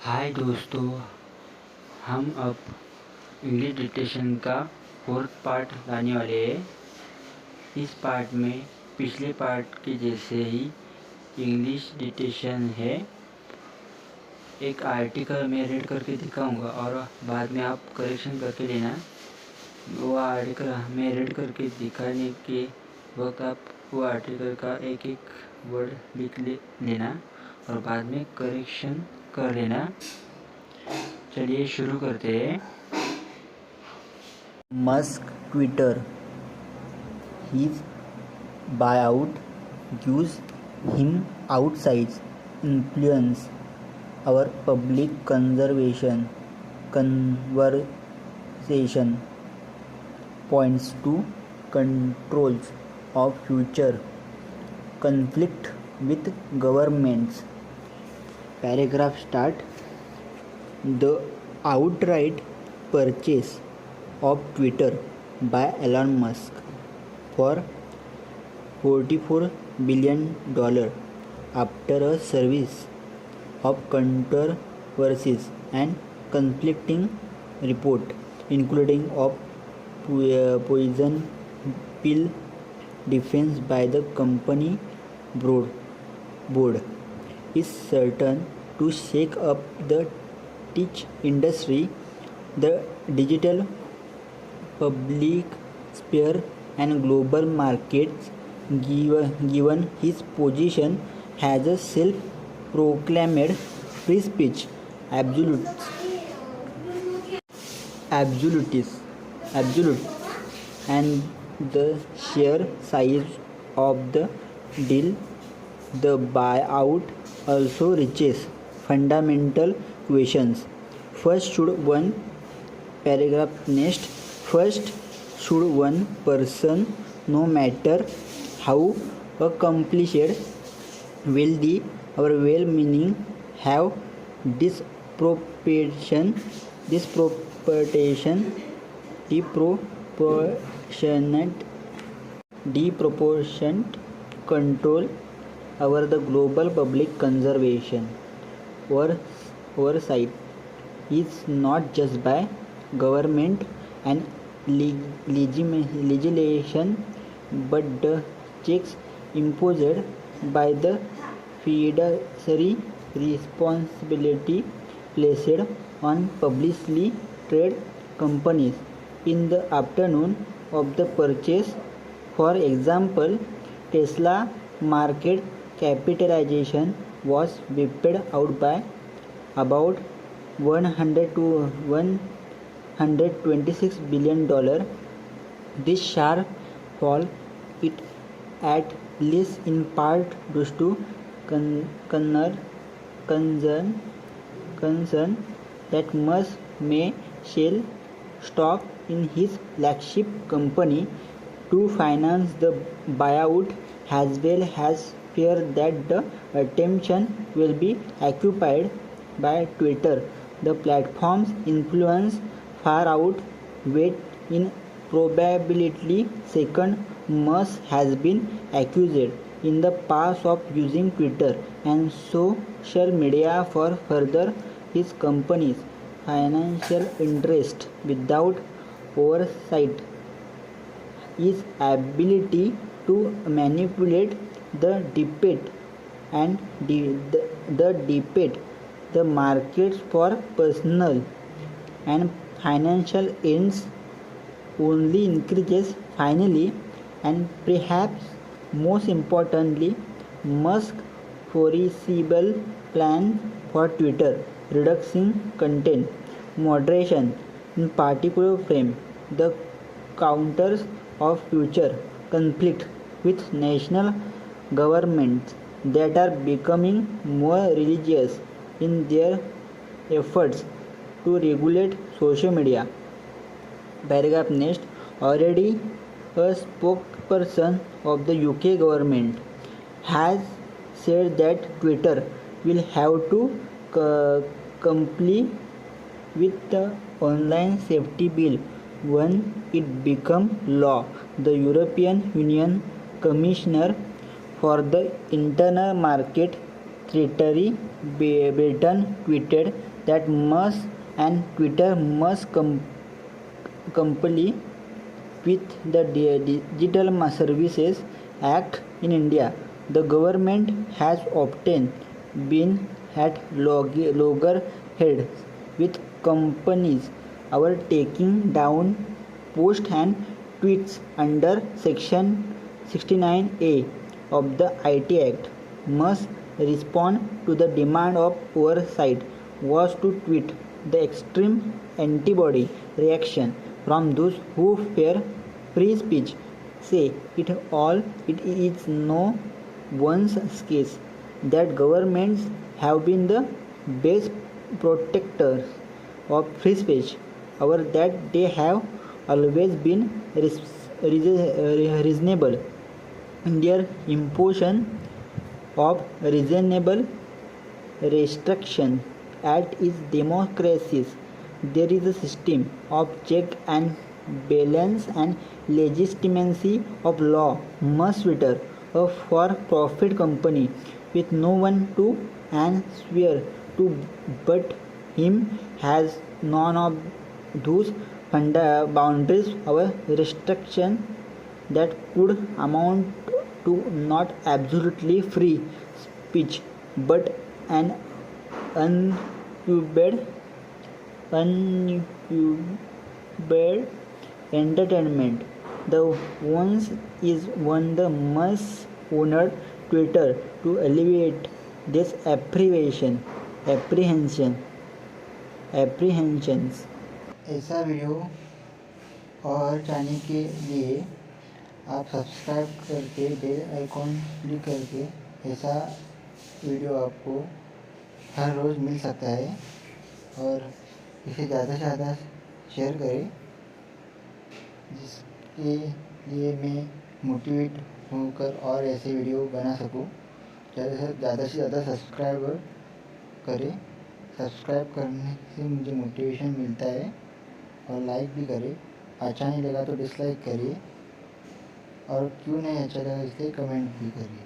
हाय दोस्तों, हम अब इंग्लिश डिक्टेशन का 4th पार्ट लाने वाले हैं। इस पार्ट में पिछले पार्ट के जैसे ही इंग्लिश डिक्टेशन है। एक आर्टिकल मैं रीड करके दिखाऊंगा और बाद में आप करेक्शन करके लेना। वो आर्टिकल मैं रीड करके दिखाने के वक्त आप वो आर्टिकल का एक एक वर्ड लिख लेना और बाद में करेक्शन कर लेना। चलिए शुरू करते हैं। Musk Twitter. His buyout gives him outsized influence. Our public conversation points to controls of future conflict with governments. Paragraph start. The outright purchase of Twitter by Elon Musk for $44 billion after a series of controversies and conflicting reports, including of poison pill defense by the company board, is certain to shake up the tech industry, the digital public sphere and global markets, given his position as a self-proclaimed free speech absolute, and the sheer size of the deal. The buyout also raises fundamental questions. First, should one person, no matter how accomplished, wealthy, or well-meaning, have disproportionate control over the global public conservation? Oversight is not just by government and legislation, but the checks imposed by the fiduciary responsibility placed on publicly traded companies. In the afternoon of the purchase, for example, Tesla market capitalization was wiped out by about $126 billion. This sharp fall is at least in part due to concern that Musk may sell stock in his flagship company to finance the buyout, as well as fear that the attention will be occupied by Twitter. The platform's influence far outweighs in probability. Second, Musk has been accused in the past of using Twitter and social media for further his company's financial interest without oversight. His ability to manipulate the debate and the markets for personal and financial ends only increases. Finally, and perhaps most importantly, Musk's foreseeable plan for Twitter, reducing content moderation in particular, frame the counters of future conflict with national governments that are becoming more religious in their efforts to regulate social media. Paragraph next. Already a spokesperson of the UK government has said that Twitter will have to comply with the online safety bill when it becomes law. The European Union Commissioner for the Internal Market Thierry Breton tweeted that Musk and Twitter must comply with the Digital Services Act in India. The government has often been at loggerheads with companies are taking down posts and tweets under Section 69A of the IT Act. Must respond to the demand of oversight was to tweet the extreme antibody reaction from those who fear free speech. Say it is no one's case that governments have been the best protectors of free speech, or that they have always been reasonable in their imposition of reasonable restriction. At its democracies, there is a system of check and balance and legitimacy of law. Must Twitter, a for-profit company with no one to answer to but him, has none of those boundaries or restriction that could amount to not absolutely free speech but an unencumbered entertainment. The ones is one the must honored Twitter to alleviate this apprehensions. ऐसा video और जानने के लिए आप subscribe करके bell icon click करके ऐसा video आपको हर रोज़ मिल सकता है, और इसे ज़्यादा से ज़्यादा शेयर करें जिसके लिए मैं मोटिवेट होकर और ऐसे वीडियो बना सकूं। ज़्यादा से ज़्यादा सब्सक्राइबर करें। सब्सक्राइब करने से मुझे मोटिवेशन मिलता है, और लाइक भी करें। अच्छा नहीं लगा तो डिसलाइक करिए, और क्यों नहीं अच्छा लगा इसलिए कमेंट भी करिए।